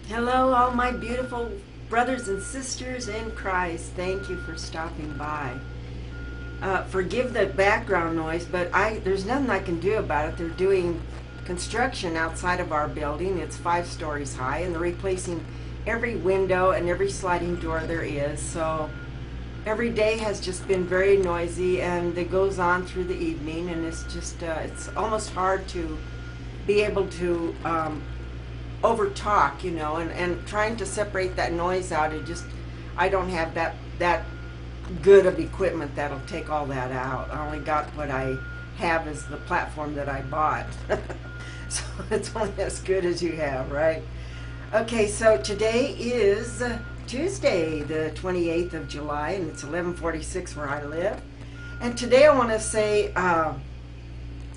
Hello, all my beautiful brothers and sisters in Christ. Thank you for stopping by. Forgive the background noise, but there's nothing I can do about it. They're doing construction outside of our building. It's 5 stories high, and they're replacing every window and every sliding door there is. So every day has just been very noisy, and it goes on through the evening, and it's almost hard to be able to over talk, and trying to separate that noise out. I don't have that good of equipment that'll take all that out. I only got what I have is the platform that I bought. So it's only as good as you have, right? Okay, so today is Tuesday, the 28th of July, and it's 11:46 where I live. And today I want to say I'd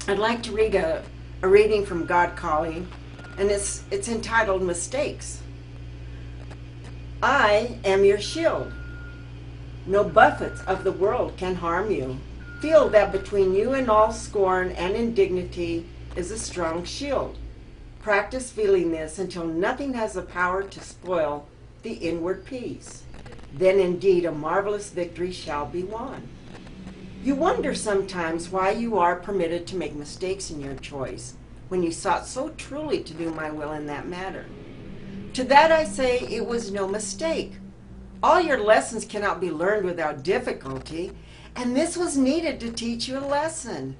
like to read a reading from God Calling, and it's entitled Mistakes. I am your shield. No buffets of the world can harm you. Feel that between you and all scorn and indignity is a strong shield. Practice feeling this until nothing has the power to spoil the inward peace. Then indeed a marvelous victory shall be won. You wonder sometimes why you are permitted to make mistakes in your choice, when you sought so truly to do my will in that matter. To that I say it was no mistake. All your lessons cannot be learned without difficulty, and this was needed to teach you a lesson.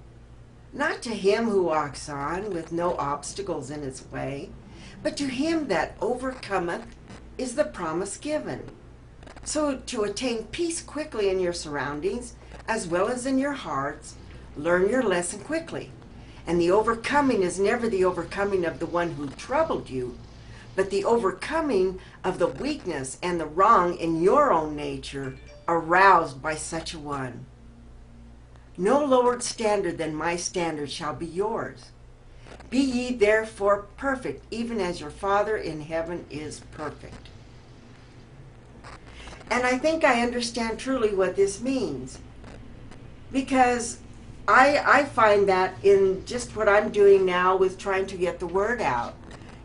Not to him who walks on with no obstacles in his way, but to him that overcometh is the promise given. So to attain peace quickly in your surroundings, as well as in your hearts, learn your lesson quickly. And the overcoming is never the overcoming of the one who troubled you, but the overcoming of the weakness and the wrong in your own nature aroused by such a one. No lowered standard than my standard shall be yours. Be ye therefore perfect, even as your Father in heaven is perfect. And I think I understand truly what this means, because I find that in just what I'm doing now with trying to get the word out.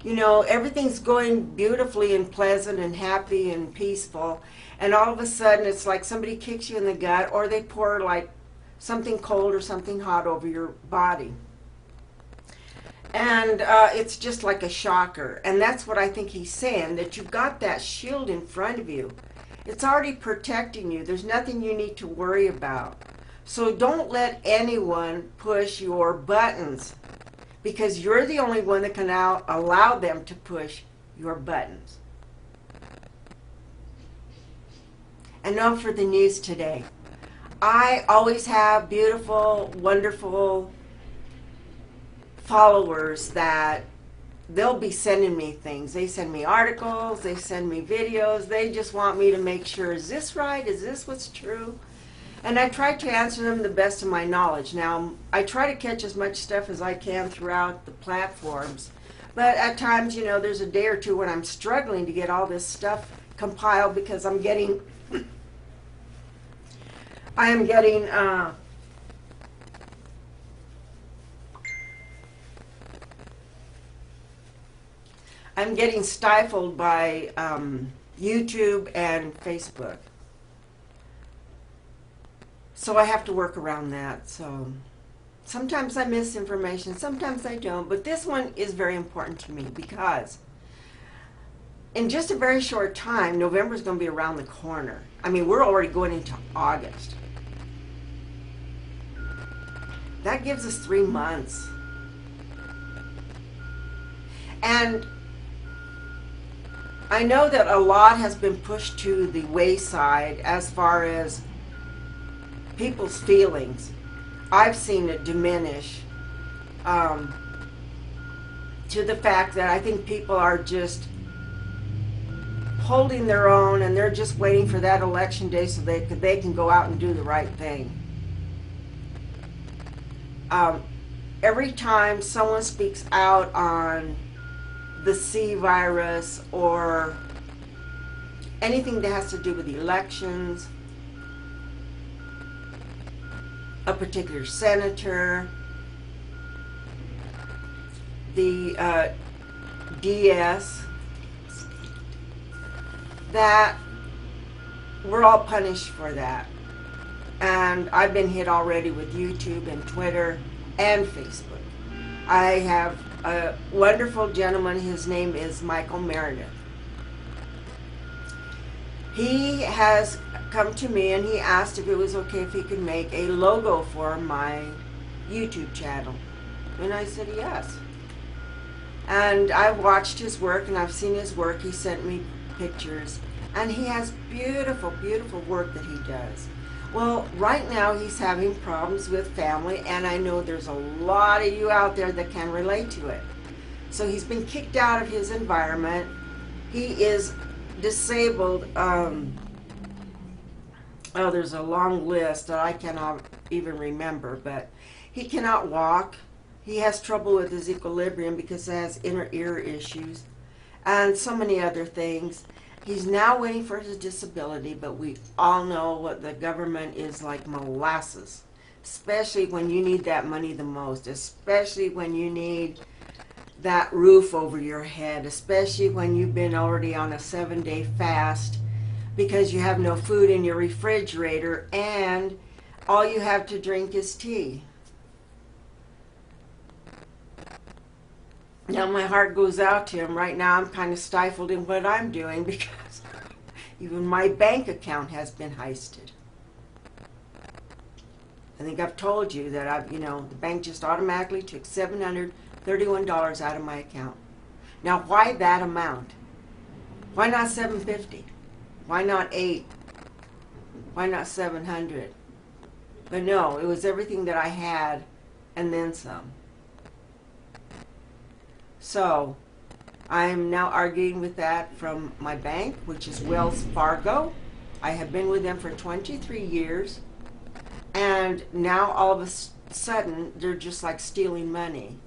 Everything's going beautifully and pleasant and happy and peaceful, and all of a sudden it's like somebody kicks you in the gut, or they pour like something cold or something hot over your body. And it's just like a shocker. And that's what I think he's saying, that you've got that shield in front of you. It's already protecting you. There's nothing you need to worry about. So don't let anyone push your buttons, because you're the only one that can allow them to push your buttons. And now for the news today. I always have beautiful, wonderful followers that they'll be sending me things. They send me articles, they send me videos. They just want me to make sure, is this right? Is this what's true? And I try to answer them the best of my knowledge. Now, I try to catch as much stuff as I can throughout the platforms. But at times, there's a day or two when I'm struggling to get all this stuff compiled, because I'm getting stifled by YouTube and Facebook. So I have to work around that. So sometimes I miss information, sometimes I don't. But this one is very important to me, because in just a very short time, November is going to be around the corner. I mean, we're already going into August. That gives us 3 months. And I know that a lot has been pushed to the wayside as far as people's feelings. I've seen it diminish to the fact that I think people are just holding their own, and they're just waiting for that election day so they can go out and do the right thing. Every time someone speaks out on the C virus or anything that has to do with elections, a particular senator, the DS, that we're all punished for that. And I've been hit already with YouTube and Twitter and Facebook. I have a wonderful gentleman, his name is Michael Meredith. He has come to me and he asked if it was okay if he could make a logo for my YouTube channel. And I said yes. And I've watched his work and I've seen his work. He sent me pictures. And he has beautiful, beautiful work that he does. Well, right now he's having problems with family, and I know there's a lot of you out there that can relate to it. So he's been kicked out of his environment. He is disabled. There's a long list that I cannot even remember, but he cannot walk. He has trouble with his equilibrium because he has inner ear issues and so many other things. He's now waiting for his disability, but we all know what the government is like molasses, especially when you need that money the most, especially when you need that roof over your head, especially when you've been already on a 7-day fast because you have no food in your refrigerator and all you have to drink is tea. Now my heart goes out to him. Right now I'm kind of stifled in what I'm doing because even my bank account has been heisted. I think I've told you that the bank just automatically took $731 out of my account. Now why that amount? Why not $750? Why not $8? Why not $700? But no, it was everything that I had and then some. So, I'm now arguing with that from my bank, which is Wells Fargo. I have been with them for 23 years, and now all of a sudden, they're just like stealing money.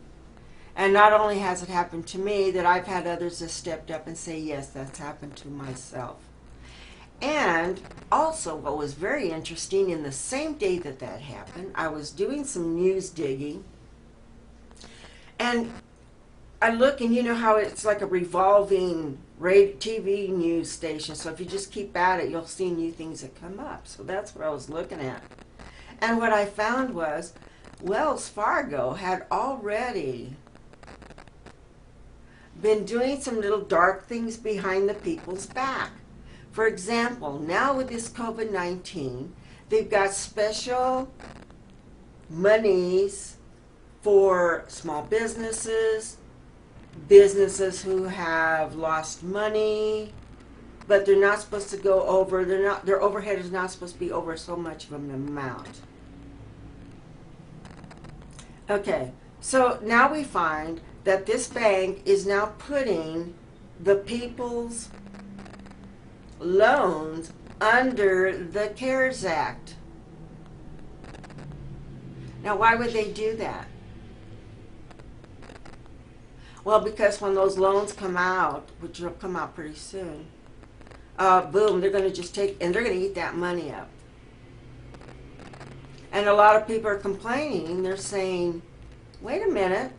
And not only has it happened to me, that I've had others that stepped up and say, yes, that's happened to myself. And also, what was very interesting, in the same day that that happened, I was doing some news digging, and I look, and you know how it's like a revolving TV news station. So if you just keep at it, you'll see new things that come up. So that's what I was looking at. And what I found was Wells Fargo had already been doing some little dark things behind the people's back. For example, now with this COVID-19, they've got special monies for small businesses who have lost money, but they're not supposed to go over, their overhead is not supposed to be over so much of an amount. Okay, so now we find that this bank is now putting the people's loans under the CARES Act. Now, why would they do that? Well, because when those loans come out, which will come out pretty soon, boom, they're going to just take, and they're going to eat that money up. And a lot of people are complaining. They're saying, wait a minute,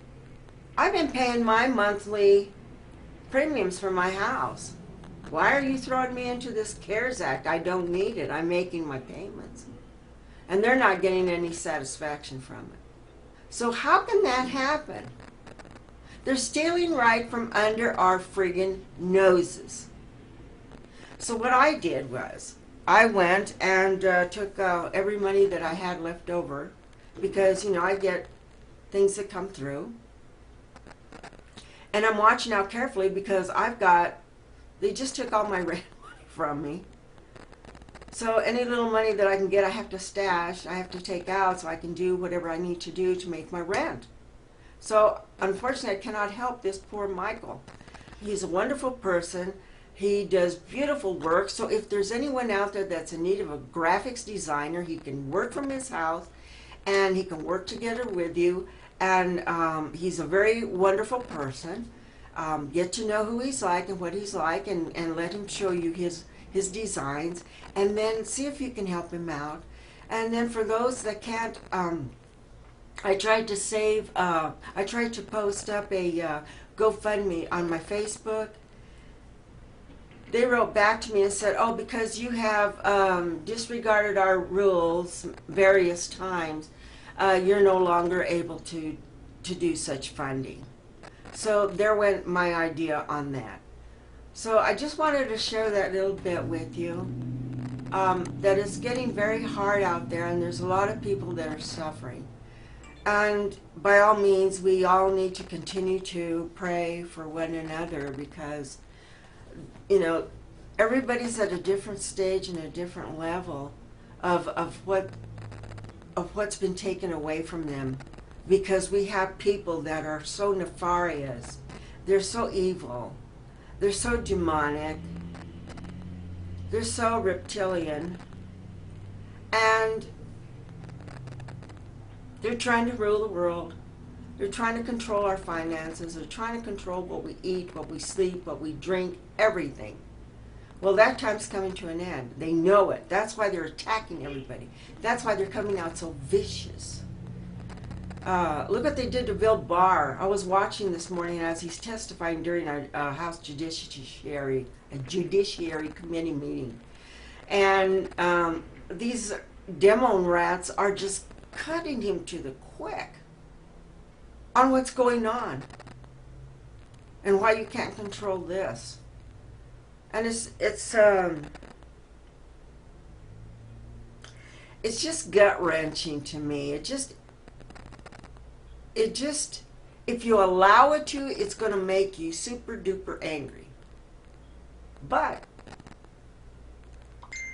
I've been paying my monthly premiums for my house. Why are you throwing me into this CARES Act? I don't need it. I'm making my payments. And they're not getting any satisfaction from it. So how can that happen? They're stealing right from under our friggin' noses. So what I did was, I went and took every money that I had left over, because, I get things that come through. And I'm watching out carefully because they just took all my rent money from me. So any little money that I can get, I have to stash, I have to take out so I can do whatever I need to do to make my rent. So unfortunately, I cannot help this poor Michael. He's a wonderful person. He does beautiful work. So if there's anyone out there that's in need of a graphics designer, he can work from his house and he can work together with you. And he's a very wonderful person. Get to know who he's like and what he's like, and let him show you his designs, and then see if you can help him out. And then for those that can't, I tried to post up a GoFundMe on my Facebook, they wrote back to me and said, oh, because you have disregarded our rules various times, you're no longer able to do such funding. So there went my idea on that. So I just wanted to share that little bit with you, that it's getting very hard out there, and there's a lot of people that are suffering. And by all means, we all need to continue to pray for one another, because, you know, everybody's at a different stage and a different level of what's been taken away from them, because we have people that are so nefarious, they're so evil, they're so demonic, they're so reptilian, and they're trying to rule the world. They're trying to control our finances. They're trying to control what we eat, what we sleep, what we drink, everything. Well, that time's coming to an end. They know it. That's why they're attacking everybody. That's why they're coming out so vicious. Look what they did to Bill Barr. I was watching this morning as he's testifying during a House Judiciary Committee meeting. And these demo rats are just cutting him to the quick on what's going on and why you can't control this. And it's just gut-wrenching to me. It just, if you allow it to, it's going to make you super duper angry. But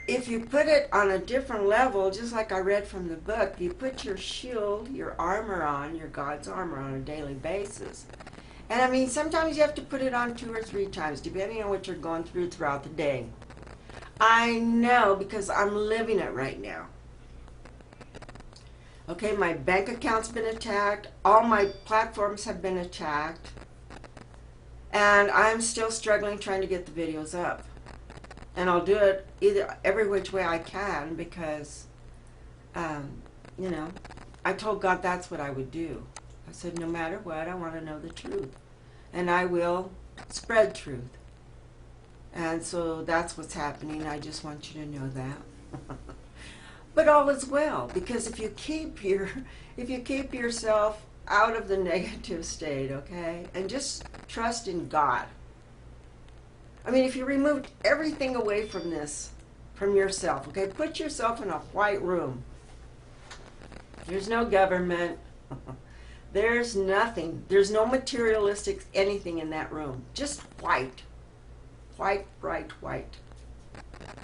if you put it on a different level, just like I read from the book, you put your shield, your armor on, your God's armor on a daily basis. And I mean, sometimes you have to put it on 2 or 3 times, depending on what you're going through throughout the day. I know, because I'm living it right now. Okay, my bank account's been attacked. All my platforms have been attacked. And I'm still struggling trying to get the videos up. And I'll do it every which way I can, because, you know, I told God that's what I would do. I said, no matter what, I want to know the truth. And I will spread truth. And so that's what's happening. I just want you to know that. But all is well, because if you keep yourself out of the negative state, okay, and just trust in God. I mean, if you removed everything away from this, from yourself, okay, put yourself in a white room. There's no government. There's nothing. There's no materialistic anything in that room. Just white. White, bright white.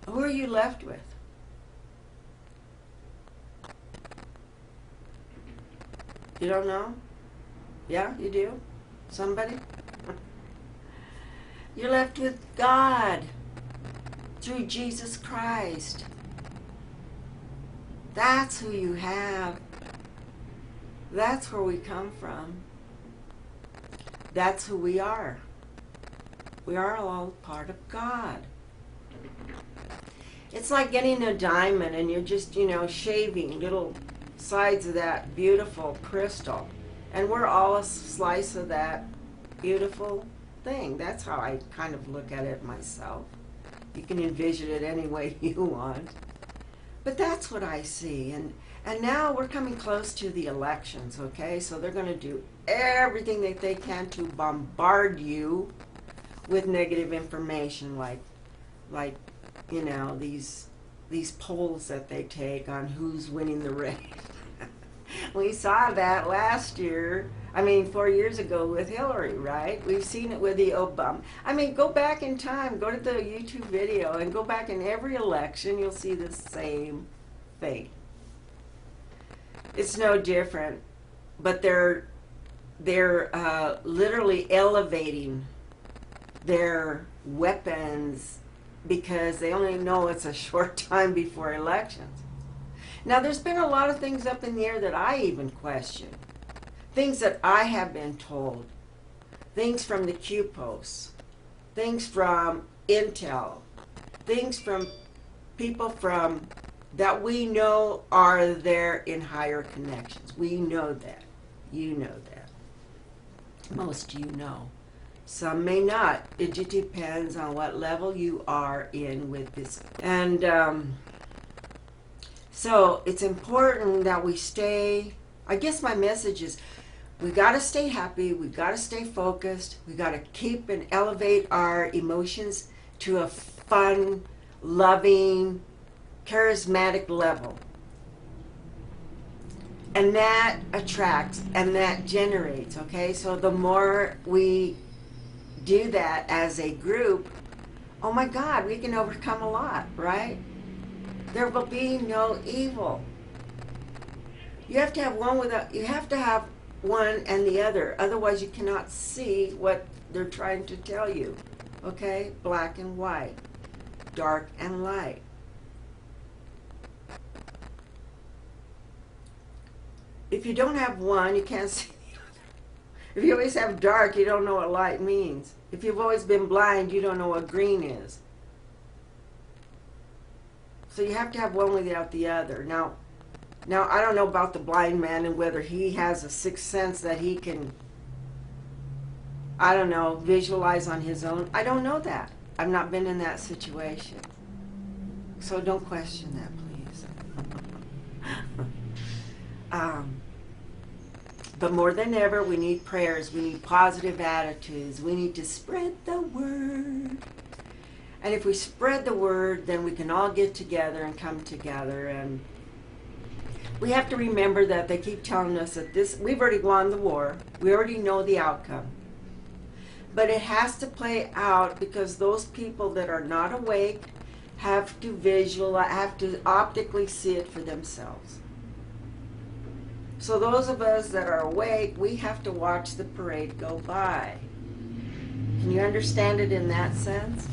Who are you left with? You don't know? Yeah, you do? Somebody? You're left with God through Jesus Christ. That's who you have. That's where we come from. That's who we are. We are all part of God. It's like getting a diamond and you're just, you know, shaving little sides of that beautiful crystal. And we're all a slice of that beautiful thing. That's how I kind of look at it myself. You can envision it any way you want. But that's what I see. And now we're coming close to the elections, okay? So they're going to do everything that they can to bombard you with negative information, like you know, these polls that they take on who's winning the race. We saw that last year, 4 years ago with Hillary, right? We've seen it with the Obama. I mean, go back in time, go to the YouTube video and go back in every election, you'll see the same thing. It's no different, but they're literally elevating their weapons because they only know it's a short time before elections. Now, there's been a lot of things up in the air that I even question. Things that I have been told. Things from the Q posts. Things from Intel. Things from people from that we know are there in higher connections. We know that. You know that. Most you know. Some may not. It just depends on what level you are in with this. And so it's important that we stay, I guess my message is, we got to stay happy, we got to stay focused, we got to keep and elevate our emotions to a fun, loving, charismatic level. And that attracts and that generates, okay? So the more we do that as a group, oh my God, we can overcome a lot, right? There will be no evil. You have to have one and the other. Otherwise you cannot see what they're trying to tell you. Okay? Black and white. Dark and light. If you don't have one, you can't see the other. If you always have dark, you don't know what light means. If you've always been blind, you don't know what green is. So you have to have one without the other. Now I don't know about the blind man and whether he has a sixth sense that he can, I don't know, visualize on his own. I don't know that. I've not been in that situation. So don't question that, please. But more than ever, we need prayers. We need positive attitudes. We need to spread the word. And if we spread the word, then we can all get together and come together. And we have to remember that they keep telling us that we've already won the war. We already know the outcome. But it has to play out because those people that are not awake have to visualize, have to optically see it for themselves. So those of us that are awake, we have to watch the parade go by. Can you understand it in that sense?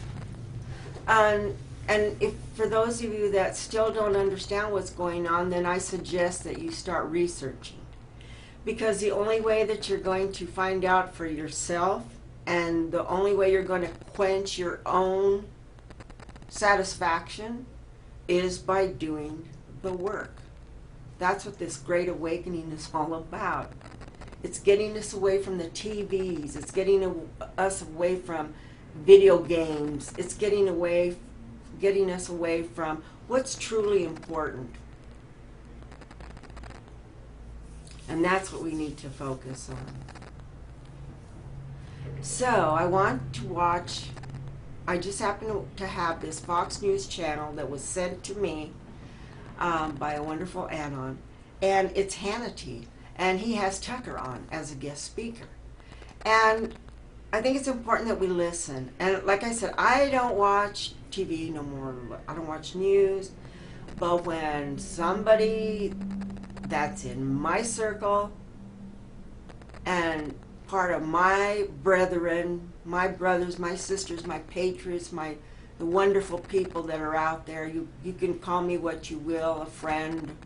And if for those of you that still don't understand what's going on, then I suggest that you start researching. Because the only way that you're going to find out for yourself, and the only way you're going to quench your own satisfaction, is by doing the work. That's what this great awakening is all about. It's getting us away from the TVs. It's getting us away from video games. It's getting us away from what's truly important. And that's what we need to focus on. So I want to watch, I just happen to have this Fox News channel that was sent to me by a wonderful anon, and it's Hannity, and he has Tucker on as a guest speaker. And I think it's important that we listen. And like I said, I don't watch TV no more. I don't watch news. But when somebody that's in my circle and part of my brethren, my brothers, my sisters, my patriots, the wonderful people that are out there, you can call me what you will, a friend,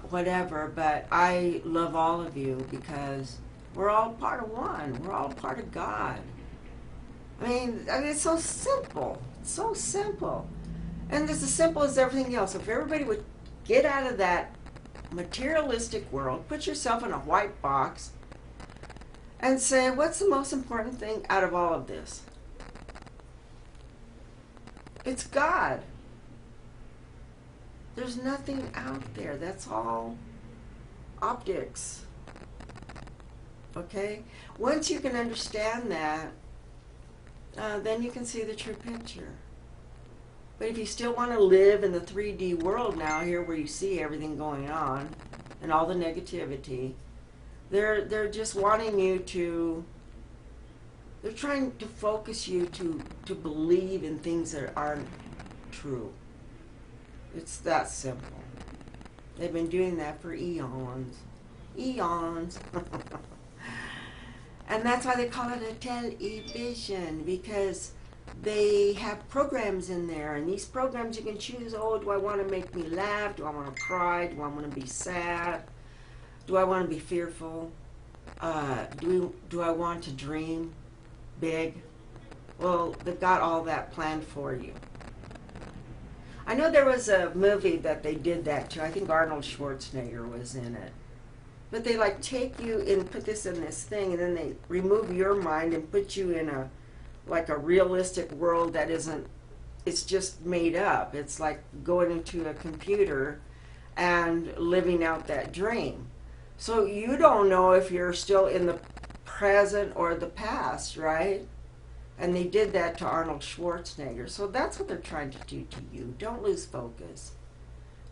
whatever, but I love all of you because we're all part of one. We're all part of God. I mean, it's so simple. It's so simple. And it's as simple as everything else. If everybody would get out of that materialistic world, put yourself in a white box, and say, what's the most important thing out of all of this? It's God. There's nothing out there. That's all optics. Okay? Once you can understand that, then you can see the true picture. But if you still want to live in the 3D world now, here where you see everything going on and all the negativity, they're just wanting you to, they're trying to focus you to believe in things that aren't true. It's that simple. They've been doing that for eons. Eons. And that's why they call it a television, because they have programs in there, and these programs you can choose, oh, do I want to make me laugh? Do I want to cry? Do I want to be sad? Do I want to be fearful? Do I want to dream big? Well, they've got all that planned for you. I know there was a movie that they did that to. I think Arnold Schwarzenegger was in it. But they like take you and put this in this thing, and then they remove your mind and put you in a like a realistic world that isn't, it's just made up. It's like going into a computer and living out that dream. So you don't know if you're still in the present or the past, right? And they did that to Arnold Schwarzenegger. So that's what they're trying to do to you. Don't lose focus.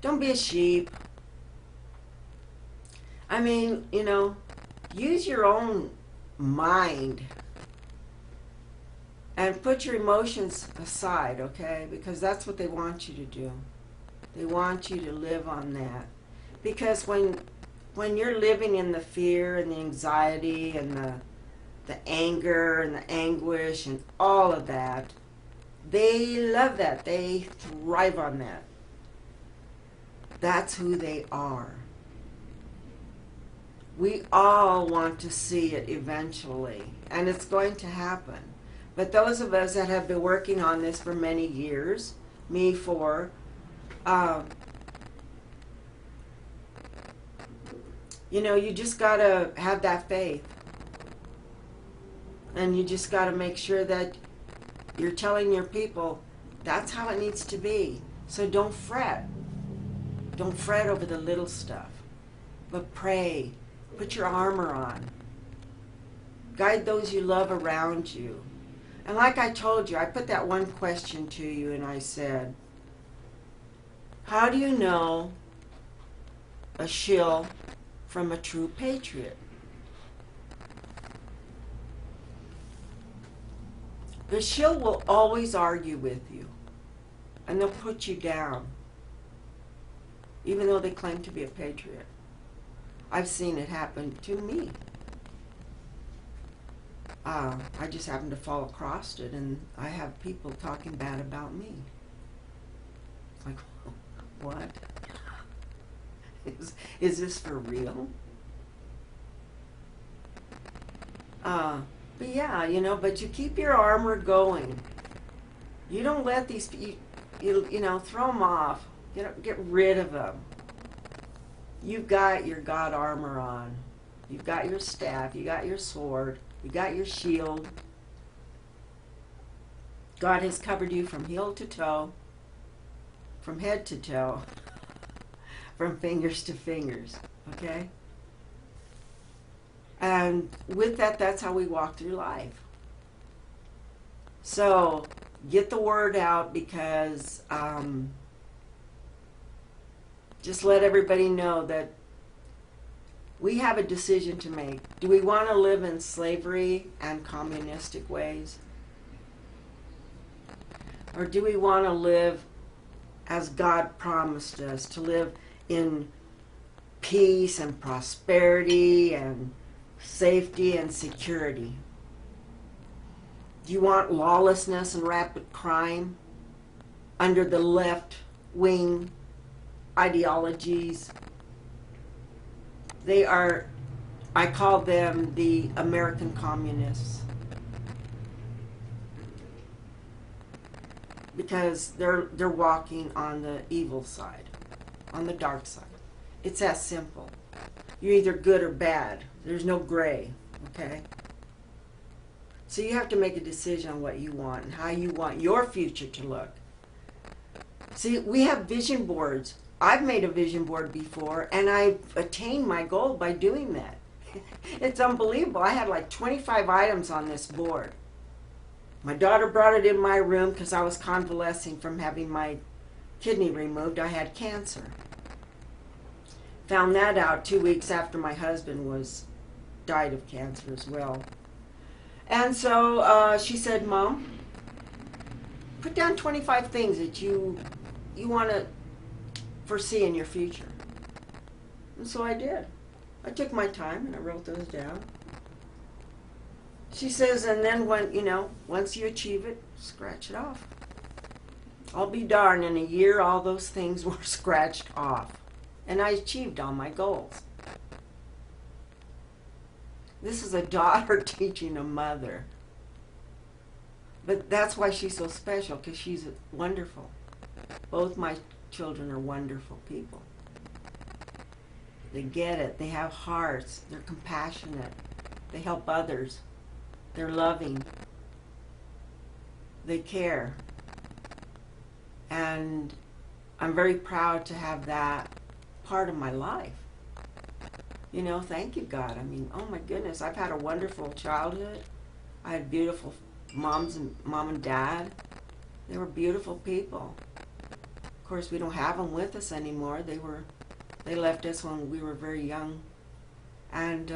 Don't be a sheep. I mean, you know, use your own mind and put your emotions aside, okay? Because that's what they want you to do. They want you to live on that. Because when you're living in the fear and the anxiety and the anger and the anguish and all of that, they love that. They thrive on that. That's who they are. We all want to see it eventually, and it's going to happen. But those of us that have been working on this for many years, me for, you know, you just got to have that faith. And you just got to make sure that you're telling your people that's how it needs to be. So don't fret. Don't fret over the little stuff. But pray. Put your armor on. Guide those you love around you. And like I told you, I put that one question to you and I said, how do you know a shill from a true patriot? The shill will always argue with you, and they'll put you down, even though they claim to be a patriot. I've seen it happen to me. I just happened to fall across it, and I have people talking bad about me. Like, what? Is this for real? But yeah, you know, but you keep your armor going. You don't let these, you know, throw them off. Get rid of them. You've got your God armor on. You've got your staff. You got your sword. You got your shield. God has covered you from heel to toe, from head to toe, from fingers to fingers, okay? And with that, that's how we walk through life. So get the word out, because just let everybody know that we have a decision to make. Do we want to live in slavery and communistic ways? Or do we want to live as God promised us, to live in peace and prosperity and safety and security? Do you want lawlessness and rapid crime under the left-wing ideologies? They are, I call them the American communists, because they're walking on the evil side, on the dark side. It's that simple. You're either good or bad. There's no gray, okay? So you have to make a decision on what you want and how you want your future to look. See, we have vision boards. I've made a vision board before, and I've attained my goal by doing that. It's unbelievable. I had like 25 items on this board. My daughter brought it in my room because I was convalescing from having my kidney removed. I had cancer. Found that out 2 weeks after my husband died of cancer as well. And so she said, Mom, put down 25 things that you want to foresee in your future. And so I did. I took my time and I wrote those down. She says, and then once you achieve it, scratch it off. I'll be darned, in a year all those things were scratched off. And I achieved all my goals. This is a daughter teaching a mother. But that's why she's so special, because she's wonderful. Both my children are wonderful people. They get it. They have hearts. They're compassionate. They help others. They're loving. They care. And I'm very proud to have that part of my life. You know, thank you, God. I mean, oh my goodness, I've had a wonderful childhood. I had beautiful mom and dad. They were beautiful people. Of course, we don't have them with us anymore. They left us when we were very young. And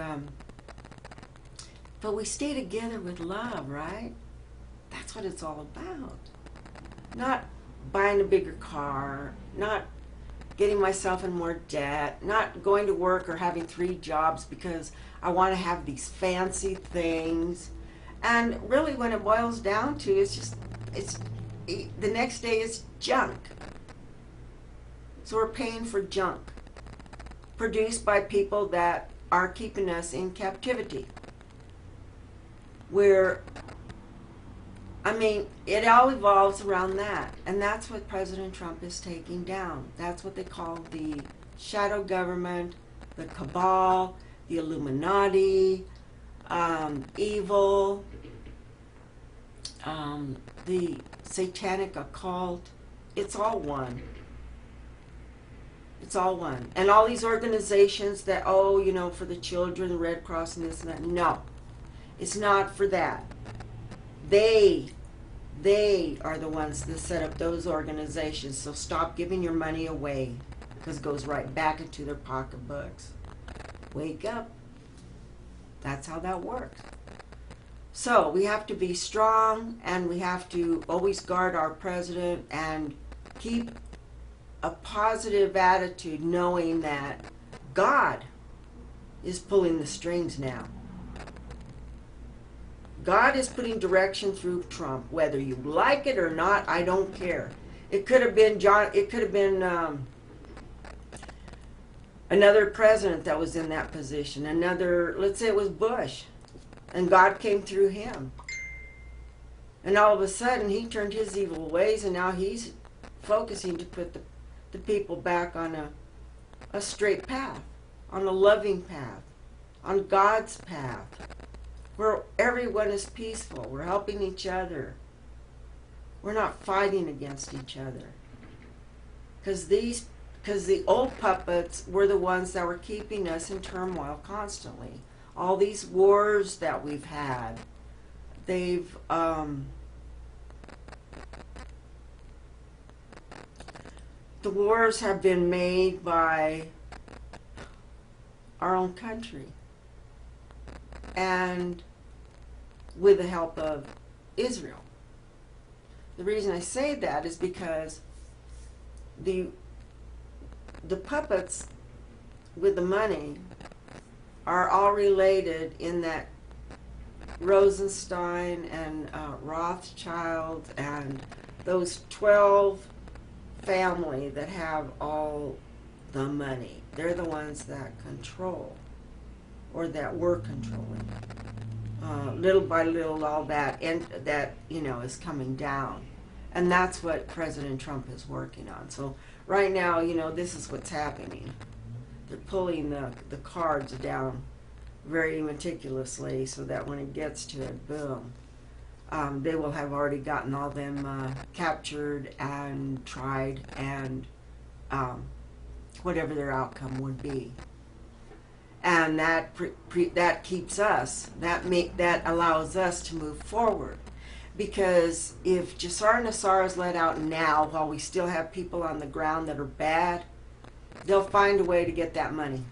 but we stay together with love, right? That's what it's all about. Not buying a bigger car, not getting myself in more debt, not going to work or having 3 jobs because I want to have these fancy things. And really, when it boils down to, it's the next day is junk. So we're paying for junk produced by people that are keeping us in captivity. It all evolves around that. And that's what President Trump is taking down. That's what they call the shadow government, the cabal, the Illuminati, evil, the satanic occult. It's all one. It's all one. And all these organizations that, for the children, the Red Cross and this and that. No, it's not for that. They are the ones that set up those organizations. So stop giving your money away, because it goes right back into their pocketbooks. Wake up. That's how that works. So we have to be strong, and we have to always guard our president and keep a positive attitude, knowing that God is pulling the strings now. God is putting direction through Trump, whether you like it or not. I don't care. It could have been another president that was in that position. Let's say it was Bush, and God came through him. And all of a sudden, he turned his evil ways, and now he's focusing to put the people back on a straight path, on a loving path, on God's path, where everyone is peaceful. We're helping each other. We're not fighting against each other. Because the old puppets were the ones that were keeping us in turmoil constantly. All these wars that we've had, the wars have been made by our own country, and with the help of Israel. The reason I say that is because the puppets with the money are all related in that Rosenstein and Rothschild and those 12 family that have all the money. They're the ones that control, or that were controlling. Little by little, all that is coming down, and that's what President Trump is working on. So right now, this is what's happening. They're pulling the cards down very meticulously, so that when it gets to it, boom, they will have already gotten all them captured and tried, and whatever their outcome would be. And that keeps us, that allows us to move forward. Because if Jassar Nassar is let out now, while we still have people on the ground that are bad, they'll find a way to get that money.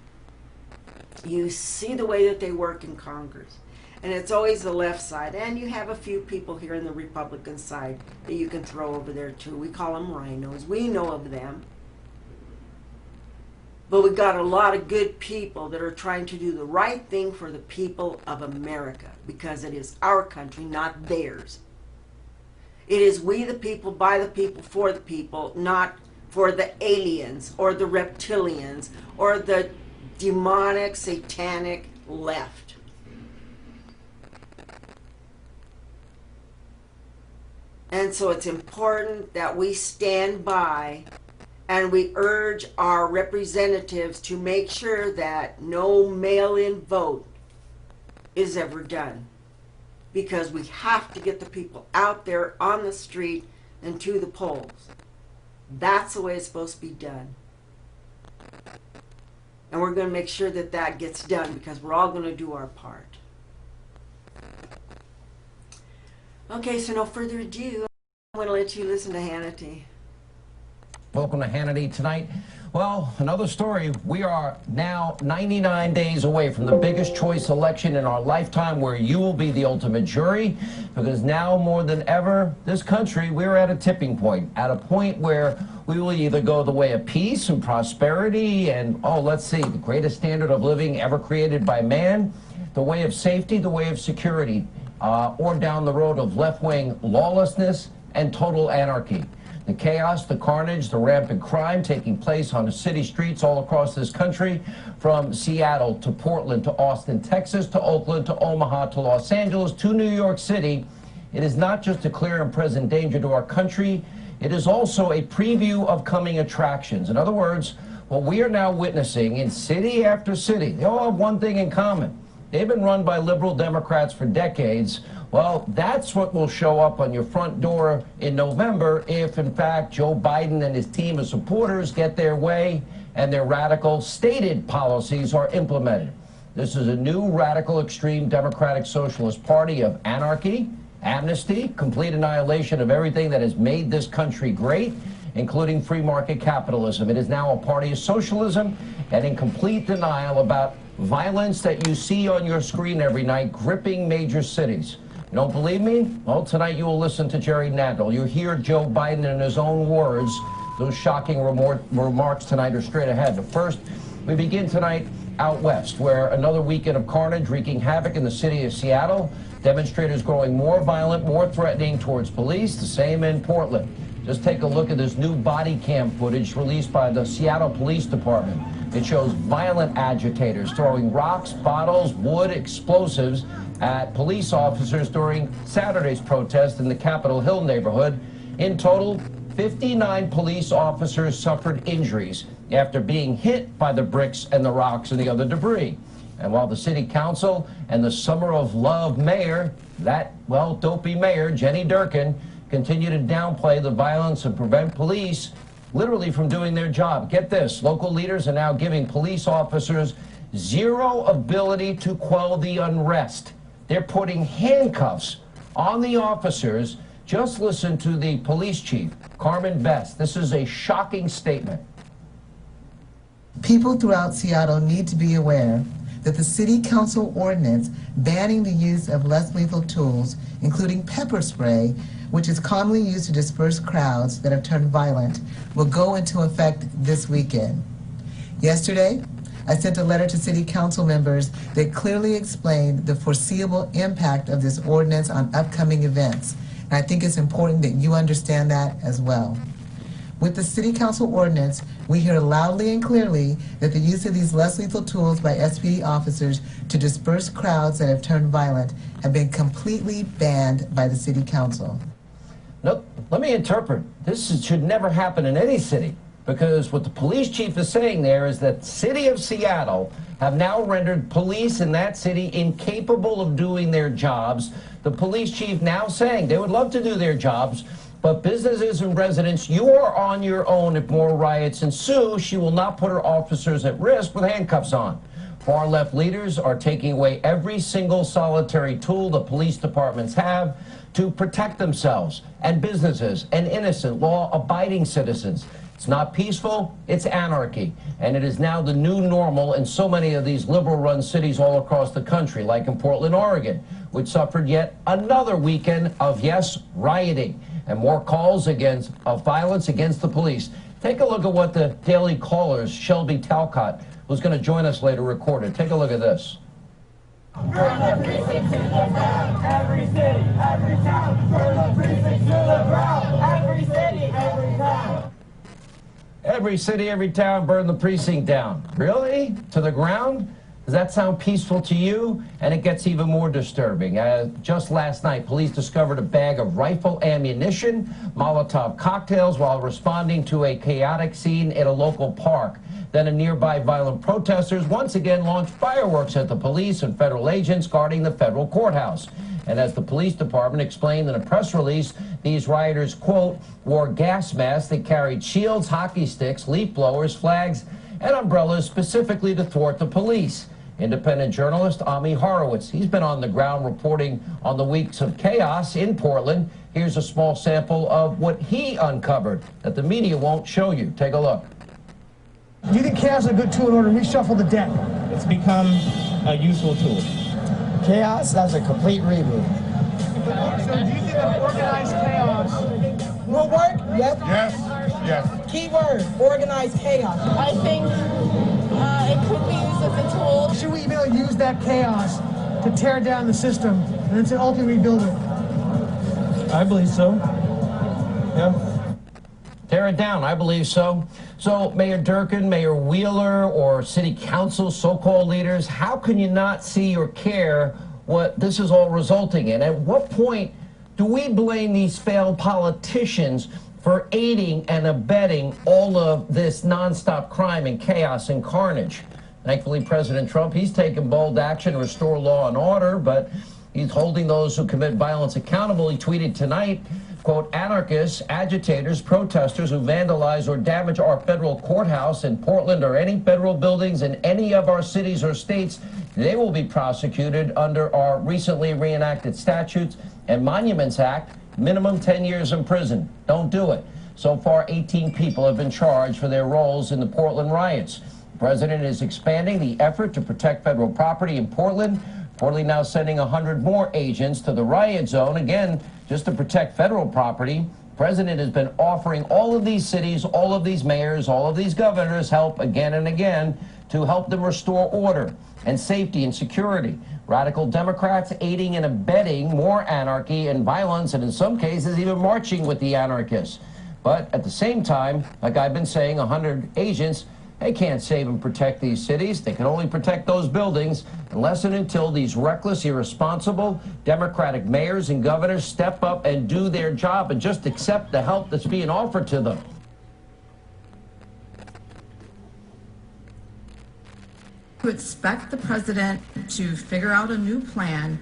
You see the way that they work in Congress. And it's always the left side. And you have a few people here in the Republican side that you can throw over there too. We call them rhinos. We know of them. But we've got a lot of good people that are trying to do the right thing for the people of America, because it is our country, not theirs. It is we the people, by the people, for the people, not for the aliens or the reptilians or the demonic, satanic left. And so it's important that we stand by And we urge our representatives to make sure that no mail-in vote is ever done. Because we have to get the people out there on the street and to the polls. That's the way it's supposed to be done. And we're going to make sure that that gets done because we're all going to do our part. Okay, so no further ado, I'm going to let you listen to Hannity. Welcome to Hannity tonight. Well, another story. We are now 99 days away from the biggest choice election in our lifetime, where you will be the ultimate jury, because now more than ever, this country, we're at a tipping point, at a point where we will either go the way of peace and prosperity and, oh, let's see, the greatest standard of living ever created by man, the way of safety, the way of security, or down the road of left-wing lawlessness and total anarchy. The chaos, the carnage, the rampant crime taking place on the city streets all across this country, from Seattle to Portland to Austin, Texas to Oakland to Omaha to Los Angeles to New York City. It is not just a clear and present danger to our country, it is also a preview of coming attractions. In other words, what we are now witnessing in city after city, they all have one thing in common. They've been run by liberal Democrats for decades. Well, that's what will show up on your front door in November if, in fact, Joe Biden and his team of supporters get their way and their radical stated policies are implemented. This is a new radical extreme Democratic Socialist Party of anarchy, amnesty, complete annihilation of everything that has made this country great, including free market capitalism. It is now a party of socialism and in complete denial about violence that you see on your screen every night gripping major cities. You don't believe me? Well, tonight you will listen to Jerry Nadler. You'll hear Joe Biden in his own words. Those shocking remarks tonight are straight ahead. But first, we begin tonight out west, where another weekend of carnage wreaking havoc in the city of Seattle. Demonstrators growing more violent, more threatening towards police. The same in Portland. Just take a look at this new body cam footage released by the Seattle Police Department. It shows violent agitators throwing rocks, bottles, wood, explosives at police officers during Saturday's protest in the Capitol Hill neighborhood. In total, 59 police officers suffered injuries after being hit by the bricks and the rocks and the other debris. And while the city council and the Summer of Love mayor, that, well, dopey mayor, Jenny Durkin, continue to downplay the violence and prevent police literally from doing their job. Get this, local leaders are now giving police officers zero ability to quell the unrest. They're putting handcuffs on the officers. Just listen to the police chief, Carmen Best. This is a shocking statement. People throughout Seattle need to be aware that the city council ordinance banning the use of less lethal tools, including pepper spray, which is commonly used to disperse crowds that have turned violent, will go into effect this weekend. Yesterday, I sent a letter to city council members that clearly explained the foreseeable impact of this ordinance on upcoming events. And I think it's important that you understand that as well. With the city council ordinance, we hear loudly and clearly that the use of these less lethal tools by SPD officers to disperse crowds that have turned violent have been completely banned by the city council. Nope. Let me interpret. This should never happen in any city, because what the police chief is saying there is that the city of Seattle have now rendered police in that city incapable of doing their jobs. The police chief now saying they would love to do their jobs, but businesses and residents, you are on your own if more riots ensue. She will not put her officers at risk with handcuffs on. Far-left leaders are taking away every single solitary tool the police departments have to protect themselves and businesses and innocent, law-abiding citizens. It's not peaceful, it's anarchy. And it is now the new normal in so many of these liberal-run cities all across the country, like in Portland, Oregon, which suffered yet another weekend of, yes, rioting and more calls of violence against the police. Take a look at what the Daily Caller's Shelby Talcott, who's going to join us later, recorded. Take a look at this. Burn the precinct to the ground. Every city, every town. Burn the precinct to the ground. Every city, every town. Every city, every town, burn the precinct down. Really? To the ground? Does that sound peaceful to you? And it gets even more disturbing. Just last night, police discovered a bag of rifle ammunition, Molotov cocktails while responding to a chaotic scene at a local park. Then a nearby violent protesters once again launched fireworks at the police and federal agents guarding the federal courthouse. And as the police department explained in a press release, these rioters, quote, wore gas masks that carried shields, hockey sticks, leaf blowers, flags, and umbrellas specifically to thwart the police. Independent journalist Ami Horowitz, he's been on the ground reporting on the weeks of chaos in Portland. Here's a small sample of what he uncovered that the media won't show you. Take a look. Do you think chaos is a good tool in order to reshuffle the deck? It's become a useful tool. Chaos, that's a complete reboot. So do you think that organized chaos Will work? Yep. Yes. Keyword, organized chaos. I think it could be used as a tool. should we be able to use that chaos to tear down the system and then to ultimately rebuild it? I believe so. Yeah. Tear it down, I believe so. So, Mayor Durkin, Mayor Wheeler, or city council so-called leaders, how can you not see or care what this is all resulting in? At what point do we blame these failed politicians for aiding and abetting all of this nonstop crime and chaos and carnage? Thankfully, President Trump, he's taken bold action to restore law and order, but he's holding those who commit violence accountable. He tweeted tonight, quote, anarchists, agitators, protesters who vandalize or damage our federal courthouse in Portland or any federal buildings in any of our cities or states, they will be prosecuted under our recently reenacted statutes and Monuments Act, minimum 10 years in prison. Don't do it. So far, 18 people have been charged for their roles in the Portland riots. The president is expanding the effort to protect federal property in Portland, reportedly now sending 100 more agents to the riot zone, again, just to protect federal property. The president has been offering all of these cities, all of these mayors, all of these governors help again and again to help them restore order and safety and security. Radical Democrats aiding and abetting more anarchy and violence, and in some cases even marching with the anarchists. But at the same time, like I've been saying, 100 agents, they can't save and protect these cities. They can only protect those buildings unless and until these reckless, irresponsible Democratic mayors and governors step up and do their job and just accept the help that's being offered to them. To expect the president to figure out a new plan,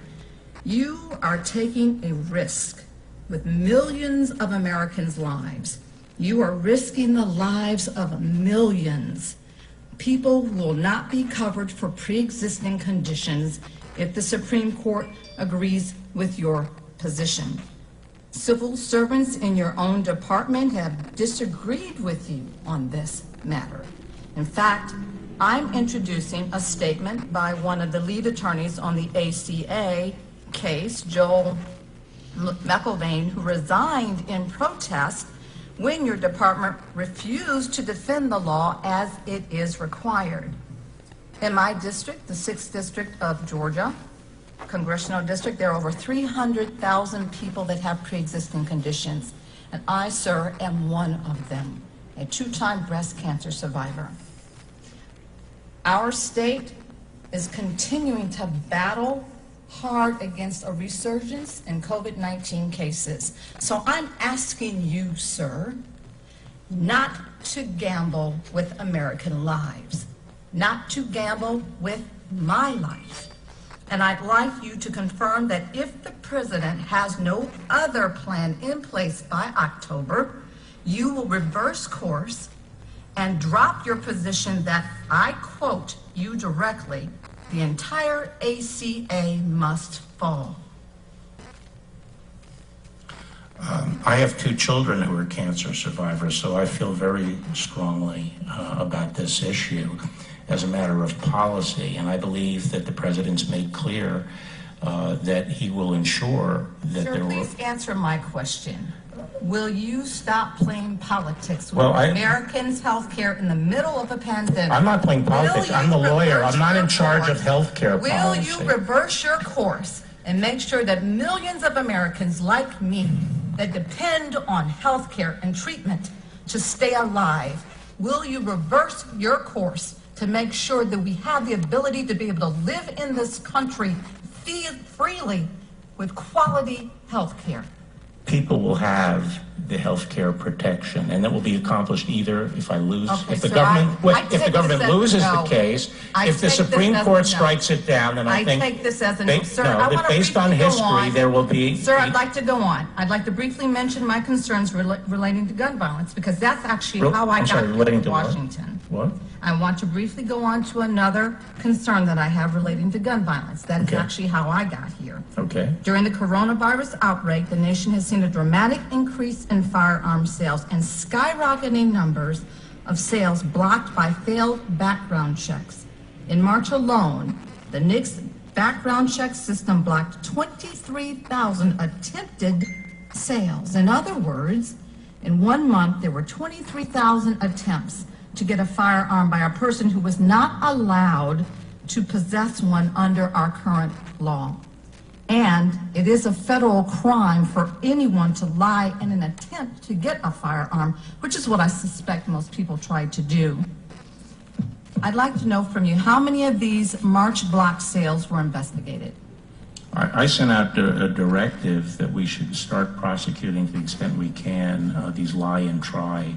you are taking a risk with millions of Americans' lives. You are risking the lives of millions. People will not be covered for pre-existing conditions if the Supreme Court agrees with your position. Civil servants in your own department have disagreed with you on this matter. In fact, I'm introducing a statement by one of the lead attorneys on the ACA case, Joel McElvain, who resigned in protest when your department refused to defend the law as it is required. In my district, the 6th District of Georgia, Congressional District, there are over 300,000 people that have pre-existing conditions, and I, sir, am one of them, a 2-time breast cancer survivor. Our state is continuing to battle hard against a resurgence in COVID-19 cases. So I'm asking you, sir, not to gamble with American lives, not to gamble with my life. And I'd like you to confirm that if the president has no other plan in place by October, you will reverse course and drop your position that, I quote you directly, the entire ACA must fall. I have 2 children who are cancer survivors, so I feel very strongly about this issue as a matter of policy, and I believe that the president's made clear that he will ensure that Sir, there will... please answer my question. Will you stop playing politics with Americans' health care in the middle of a pandemic? I'm not playing politics. I'm the lawyer. I'm not in charge of health care policy. Will you reverse your course and make sure that millions of Americans like me that depend on health care and treatment to stay alive, will you reverse your course to make sure that we have the ability to be able to live in this country freely with quality health care. People will have the health care protection, and that will be accomplished either if I lose, Okay, if the sir, government, I if take the government this as loses no. the case, I if the take this Supreme as a Court no. strikes it down, then I think. take this as a no. Sir, I No, want that to based on briefly go history, on. there will be. Sir, I'd like to go on. I'd like to briefly mention my concerns relating to gun violence, because that's actually how I got relating to to what? Washington. What? I want to briefly go on to another concern that I have relating to gun violence. That is Okay. actually how I got here. Okay. During the coronavirus outbreak, the nation has seen a dramatic increase in firearm sales and skyrocketing numbers of sales blocked by failed background checks. In March alone, the NICS background check system blocked 23,000 attempted sales. In other words, in 1 month, there were 23,000 attempts to get a firearm by a person who was not allowed to possess one under our current law. And it is a federal crime for anyone to lie in an attempt to get a firearm, which is what I suspect most people tried to do. I'd like to know from you, how many of these March block sales were investigated? I sent out a directive that we should start prosecuting to the extent we can these lie and try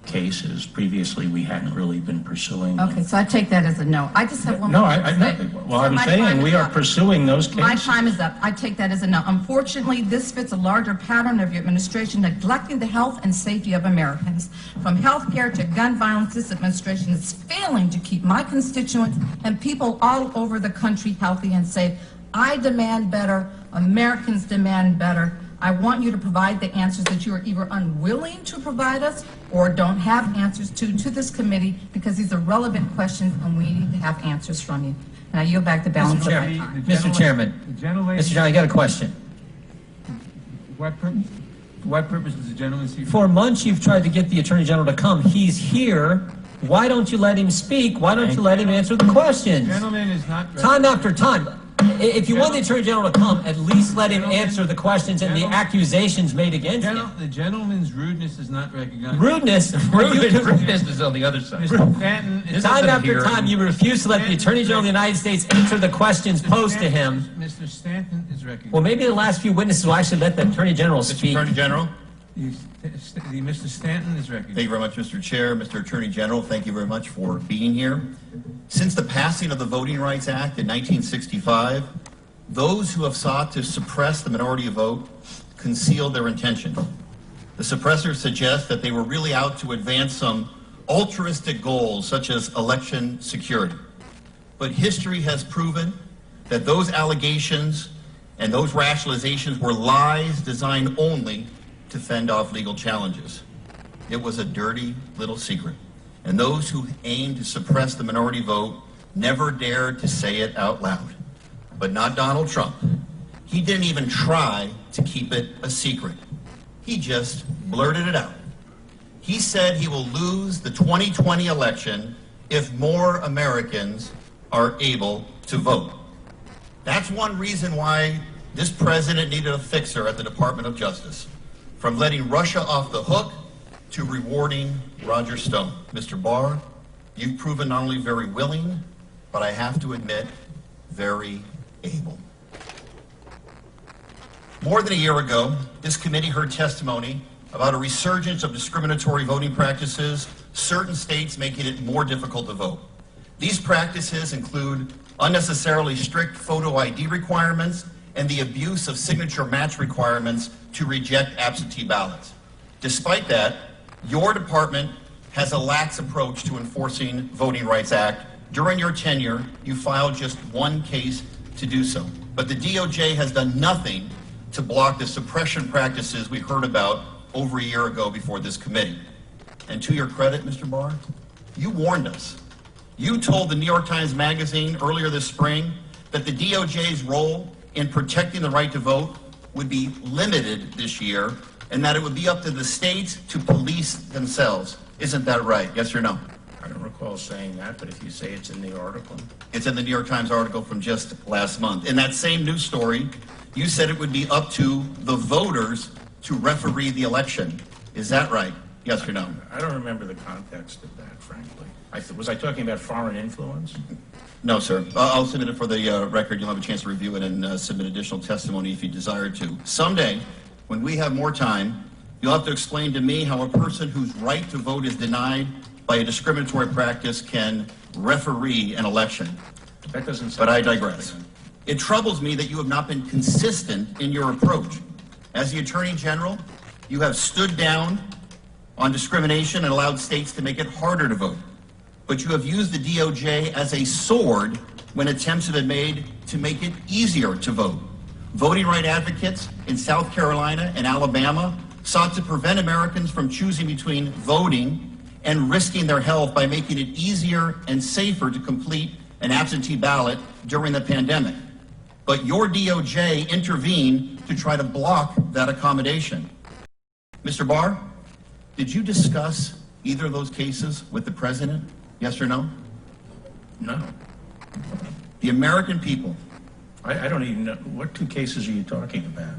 cases. Previously, we hadn't really been pursuing them. Okay, so I take that as a no. I just have one No, more thing to say. well, Sir, I'm my saying time we is are up. pursuing those cases. My time is up. I take that as a no. Unfortunately, this fits a larger pattern of your administration neglecting the health and safety of Americans. From health care to gun violence, this administration is failing to keep my constituents and people all over the country healthy and safe. I demand better. Americans demand better. I want you to provide the answers that you are either unwilling to provide us or don't have answers to this committee, because these are relevant questions and we need to have answers from you. And I yield back the balance of my time. Mr. Chairman, Mr. Chairman, I got a question. What purpose? What purpose does the gentleman seek? For months, you've tried to get the Attorney General to come. He's here. Why don't you let him speak? Why don't you let him answer the questions? The gentleman is not. Time after time. If you want the Attorney General to come, at least let him answer the questions and the accusations made against him. The gentleman's rudeness is not recognized. Rudeness? Rudeness is on the other side. Mr. Stanton is Time after time, you refuse to let the Attorney General of the United States answer the questions posed to him. Mr. Stanton is recognized. Well, maybe the last few witnesses will actually let the Attorney General speak. Attorney General. Mr. Stanton is recognized. Thank you very much, Mr. Chair. Mr. Attorney General, thank you very much for being here. Since the passing of the Voting Rights Act in 1965, those who have sought to suppress the minority vote concealed their intention. The suppressors suggest that they were really out to advance some altruistic goals, such as election security. But history has proven that those allegations and those rationalizations were lies designed only to fend off legal challenges. It was a dirty little secret, and those who aimed to suppress the minority vote never dared to say it out loud. But not Donald Trump. He didn't even try to keep it a secret. He just blurted it out. He said he will lose the 2020 election if more Americans are able to vote. That's one reason why this president needed a fixer at the Department of Justice. From letting Russia off the hook to rewarding Roger Stone. Mr. Barr, you've proven not only very willing, but I have to admit, very able. More than a year ago, this committee heard testimony about a resurgence of discriminatory voting practices, certain states making it more difficult to vote. These practices include unnecessarily strict photo ID requirements and the abuse of signature match requirements to reject absentee ballots. Despite that, your department has a lax approach to enforcing Voting Rights Act. During your tenure, you filed just one case to do so. But the DOJ has done nothing to block the suppression practices we heard about over a year ago before this committee. And to your credit, Mr. Barr, you warned us. You told the New York Times Magazine earlier this spring that the DOJ's role in protecting the right to vote would be limited this year, and that it would be up to the states to police themselves. Isn't that right? Yes or no? I don't recall saying that, but if you say it's in the article. It's in the New York Times article from just last month. In that same news story, you said it would be up to the voters to referee the election. Is that right? Yes or no? I don't remember the context of that, frankly. Was I talking about foreign influence? No, sir. I'll submit it for the record. You'll have a chance to review it and submit additional testimony if you desire to. Someday, when we have more time, you'll have to explain to me how a person whose right to vote is denied by a discriminatory practice can referee an election. That doesn't sound But I digress. It troubles me that you have not been consistent in your approach. As the Attorney General, you have stood down on discrimination and allowed states to make it harder to vote. But you have used the DOJ as a sword when attempts have been made to make it easier to vote. Voting rights advocates in South Carolina and Alabama sought to prevent Americans from choosing between voting and risking their health by making it easier and safer to complete an absentee ballot during the pandemic. But your DOJ intervened to try to block that accommodation. Mr. Barr, did you discuss either of those cases with the president? Yes or no? No. The American people. I don't even know. What two cases are you talking about?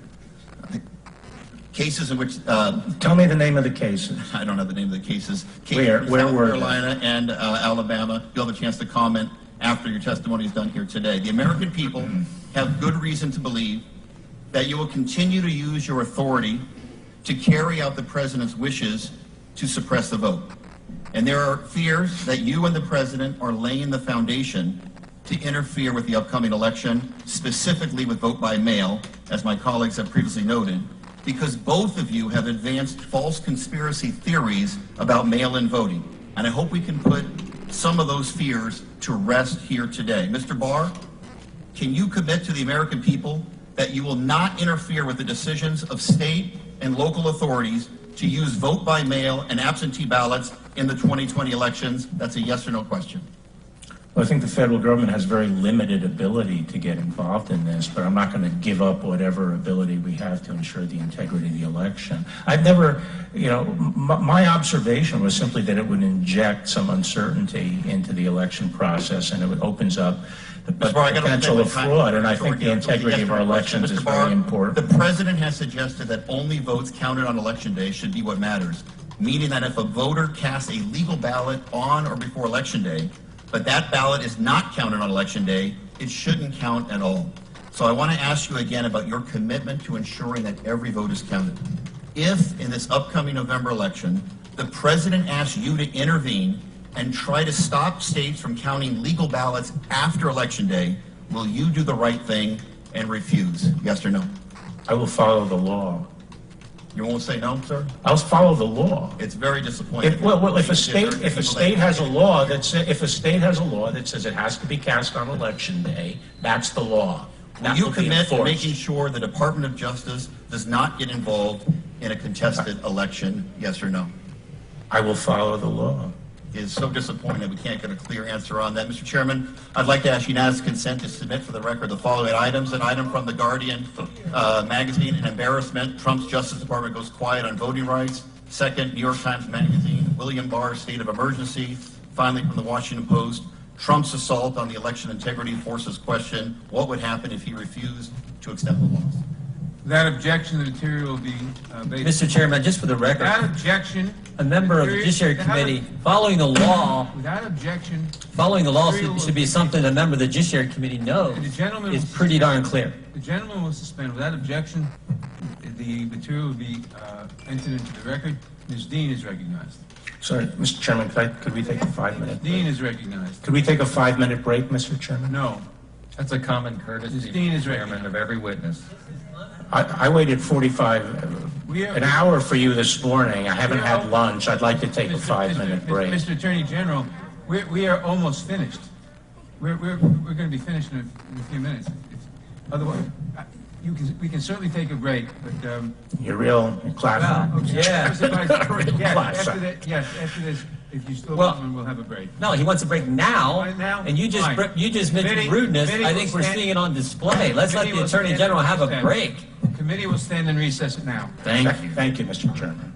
Cases in which... Tell me the name of the cases. I don't have the name of the cases. Where South were Carolina and Alabama. You'll have a chance to comment after your testimony is done here today. The American people have good reason to believe that you will continue to use your authority to carry out the president's wishes to suppress the vote. And there are fears that you and the president are laying the foundation to interfere with the upcoming election, specifically with vote by mail, as my colleagues have previously noted, because both of you have advanced false conspiracy theories about mail-in voting. And I hope we can put some of those fears to rest here today. Mr. Barr, can you commit to the American people that you will not interfere with the decisions of state and local authorities to use vote by mail and absentee ballots in the 2020 elections? That's a yes or no question. Well, I think the federal government has very limited ability to get involved in this, but I'm not going to give up whatever ability we have to ensure the integrity of the election. I've never, my observation was simply that it would inject some uncertainty into the election process, and it opens up the potential of fraud, and I think the integrity of our elections is very important. The president has suggested that only votes counted on election day should be what matters, meaning that if a voter casts a legal ballot on or before election day, but that ballot is not counted on election day, it shouldn't count at all. So I want to ask you again about your commitment to ensuring that every vote is counted. If, in this upcoming November election, the president asks you to intervene and try to stop states from counting legal ballots after election day, will you do the right thing and refuse? Yes or no? I will follow the law. You won't say no, sir? I'll follow the law. It's very disappointing. If a state has a law that says it has to be cast on election day, that's the law. Will you commit to making sure the Department of Justice does not get involved in a contested election? Yes or no? I will follow the law. It is so disappointing we can't get a clear answer on that. Mr. Chairman, I'd like to ask unanimous consent to submit for the record the following items. An item from The Guardian magazine, an embarrassment. Trump's Justice Department goes quiet on voting rights. Second, New York Times magazine, William Barr, state of emergency. Finally, from the Washington Post, Trump's assault on the election integrity forces question, what would happen if he refused to accept the laws? Without objection, the material will be based. Mr. Chairman, just for the record, Without objection, a member of the Judiciary Committee, following the law, without objection, should be something a member of the Judiciary Committee knows. the gentleman Is will pretty darn clear. The gentleman will suspend. Without objection, the material will be entered into the record. Ms. Dean is recognized. Sorry, Mr. Chairman, could we take a 5-minute break? Dean is recognized. Could we take a 5-minute break, Mr. Chairman? No. That's a common courtesy, Ms. Dean is Chairman, recognized. of every witness. I waited an hour for you this morning. I haven't had lunch. I'd like to take a 5-minute break. Mr. Attorney General, we are almost finished. We're going to be finished in a few minutes. Otherwise, we can certainly take a break. But You're real classy. well, Yeah. Mr. Vice President, Class. after this, if you still want, we'll have a break. No, he wants a break now, Right now? and you just Fine. mentioned Committee- rudeness. committee I will think we're stand- seeing it on display. Let's let Committee the will Attorney stand General in have a recess. break. Committee will stand in recess now. Thank you, Mr. Chairman.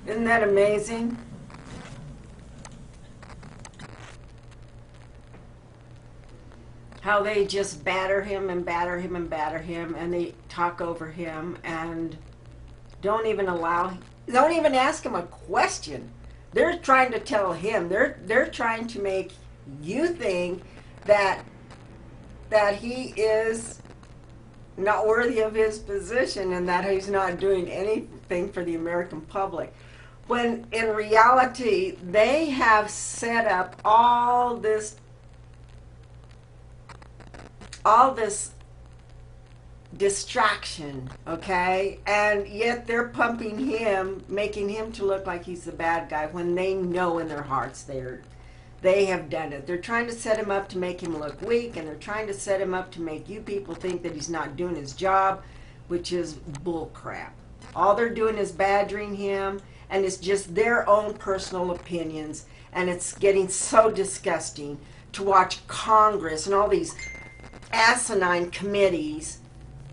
Isn't that amazing? How they just batter him and batter him and batter him, and they talk over him and don't even ask him a question. They're trying to tell him, they're trying to make you think that he is not worthy of his position and that he's not doing anything for the American public. When in reality, they have set up all this distraction, okay? And yet they're pumping him, making him to look like he's the bad guy when they know in their hearts they have done it. They're trying to set him up to make him look weak, and they're trying to set him up to make you people think that he's not doing his job, which is bull crap. All they're doing is badgering him, and it's just their own personal opinions, and it's getting so disgusting to watch Congress and all these asinine committees,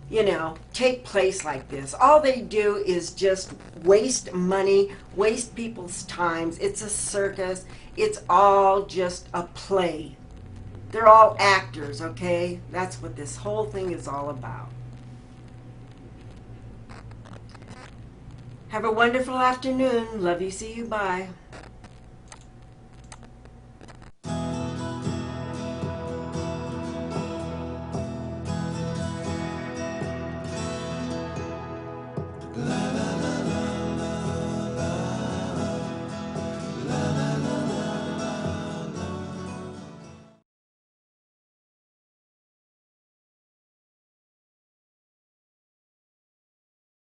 you know, take place like this. All they do is just waste money, waste people's times. It's a circus. It's all just a play. They're all actors, okay? That's what this whole thing is all about. Have a wonderful afternoon. Love you. See you. Bye.